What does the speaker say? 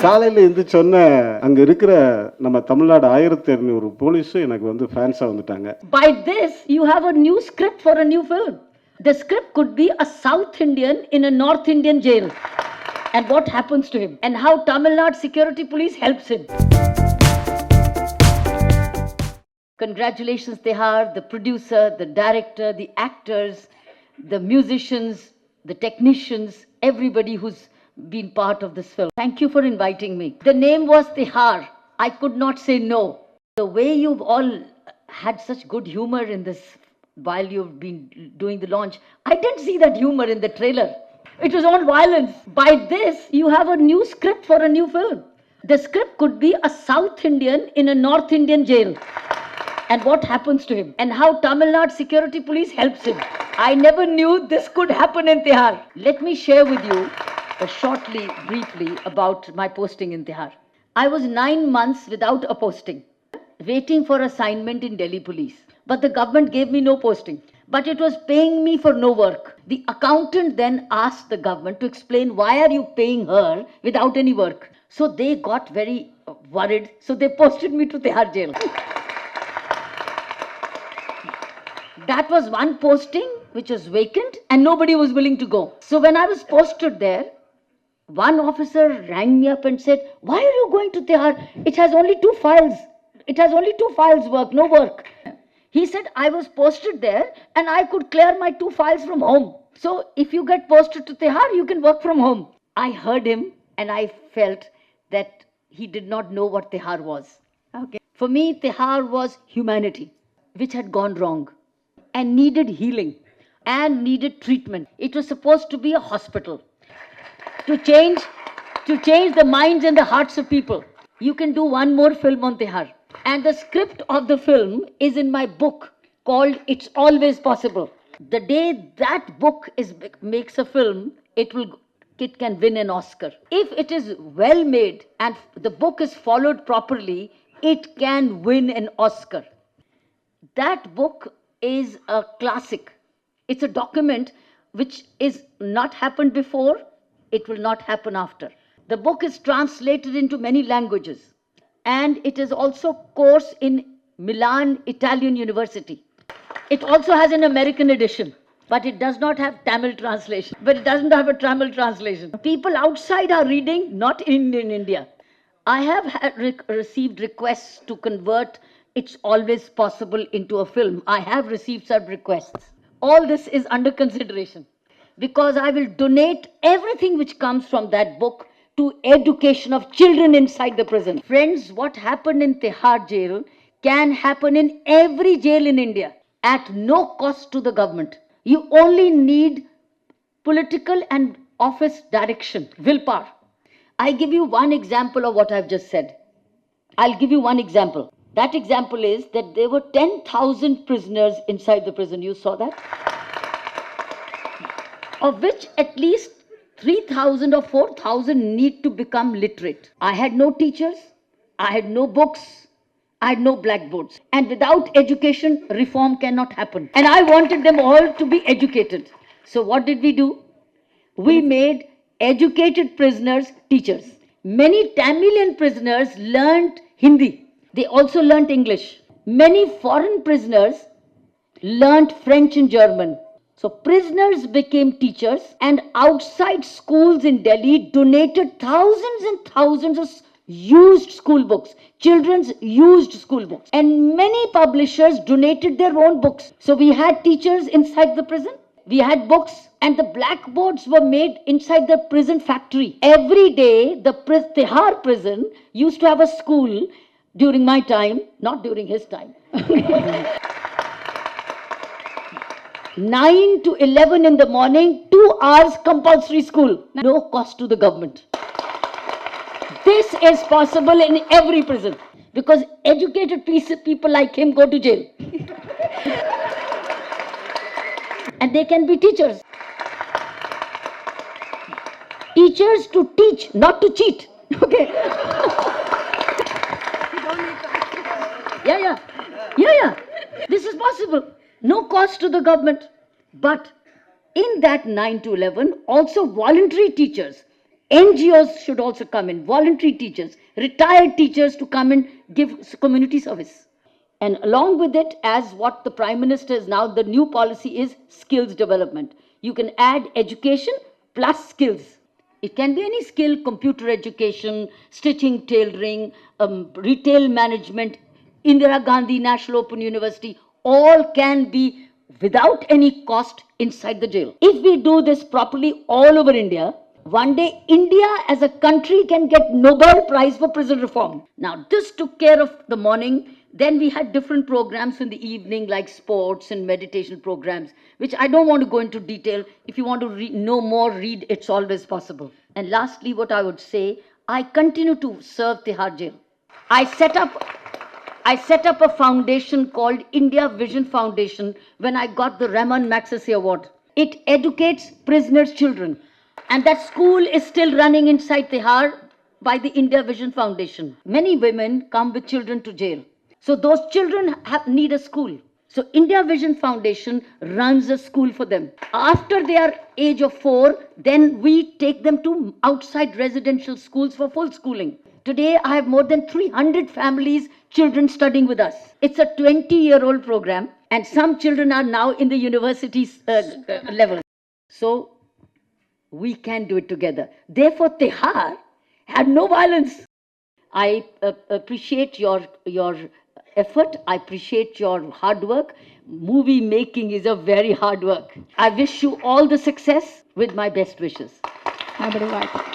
காலையில் இருந்து சொன்ன அங்க இருக்கிற நம்ம தமிழ்நாடு 1200 போலீஸும் எனக்கு வந்து ஃபேன்ஸா வந்துட்டாங்க. By this you have a new script for a new film. The script could be a South Indian in a North Indian jail and what happens to him and how Tamil Nadu security police helps him. Congratulations Tihar, the producer, the director, the actors, the musicians, the technicians, everybody who's been part of this film. Thank you for inviting me. The name was Tihar. I could not say no. The way you've all had such good humor in this while you've been doing the launch, I didn't see that humor in the trailer. It was all violence. By this, you have a new script for a new film. The script could be a South Indian in a North Indian jail and what happens to him and how Tamil Nadu security police helps him. I never knew this could happen in Tihar. Let me share with you shortly, briefly about my posting in Tihar. I was 9 months without a posting, waiting for assignment in Delhi police. But the government gave me no posting. But it was paying me for no work. The accountant then asked the government to explain why are you paying her without any work. So they got very worried. So they posted me to Tihar jail. That was one posting which was vacant and nobody was willing to go. So when I was posted there, one officer rang me up and said, why are you going to Tihar? It has only 2 files. It has only 2 files work, no work. He said, I was posted there and I could clear my 2 files from home. So if you get posted to Tihar, you can work from home. I heard him and I felt that he did not know what Tihar was. Okay. For me, Tihar was humanity, which had gone wrong and needed healing and needed treatment. It was supposed to be a hospital to change the minds and the hearts of people. You can do one more film on Tihar. And the script of the film is in my book called It's Always Possible. The day that book makes a film, it can win an Oscar. If it is well made and the book is followed properly, it can win an Oscar. That book is a classic. It's a document which is not happened before. It will not happen after. The book is translated into many languages and it is also course in Milan Italian University. It also has an American edition, but it does not have Tamil translation. But it doesn't have a Tamil translation. People outside are reading, not in India. I have received requests to convert It's Always Possible into a film. I have received such requests. All this is under consideration, because I will donate everything which comes from that book to education of children inside the prison. Friends, what happened in Tihar jail can happen in every jail in India at no cost to the government. You only need political and office direction, willpower. I give you one example of what I've just said. I'll give you one example. That example is that there were 10,000 prisoners inside the prison. You saw that? Of which at least 3,000 or 4,000 need to become literate. I had no teachers, I had no books, I had no blackboards. And without education, reform cannot happen. And I wanted them all to be educated. So what did we do? We made educated prisoners teachers. Many Tamilian prisoners learnt Hindi. They also learnt English. Many foreign prisoners learnt French and German. So prisoners became teachers, and outside schools in Delhi donated thousands and thousands of used school books, children's used school books. And many publishers donated their own books. So we had teachers inside the prison, we had books, and the blackboards were made inside the prison factory. Every day, the Tihar prison used to have a school during my time, not during his time. 9 to 11 in the morning, 2 hours compulsory school. No cost to the government. This is possible in every prison because educated people like him go to jail. And they can be teachers. Teachers to teach, not to cheat. Okay. Yeah. This is possible. No cost to the government. But In that 9 to 11, also voluntary teachers, NGOs should also come in, voluntary teachers, retired teachers to come and give community service. And along with it, as what the Prime Minister is now, the new policy is skills development. You can add education plus skills. It can be any skill, computer education, stitching, tailoring, retail management, Indira Gandhi National Open University, all can be without any cost inside the jail. If we do this properly all over India, one day India as a country can get Nobel Prize for prison reform. Now this took care of the morning. Then we had different programs in the evening like sports and meditation programs, which I don't want to go into detail. If you want to know more, read, it's always possible. And lastly, what I would say, I continue to serve Tihar Jail. I set up a foundation called India Vision Foundation when I got the Raman Magsaysay Award. It educates prisoners' children. And that school is still running inside Tihar by the India Vision Foundation. Many women come with children to jail. So those children need a school. So India Vision Foundation runs a school for them. After they are age of 4, then we take them to outside residential schools for full schooling. Today, I have more than 300 families, children studying with us. It's a 20-year-old program, and some children are now in the university level. So we can do it together. Therefore, Tihar had no violence. I appreciate your effort. I appreciate your hard work. Movie making is a very hard work. I wish you all the success with my best wishes.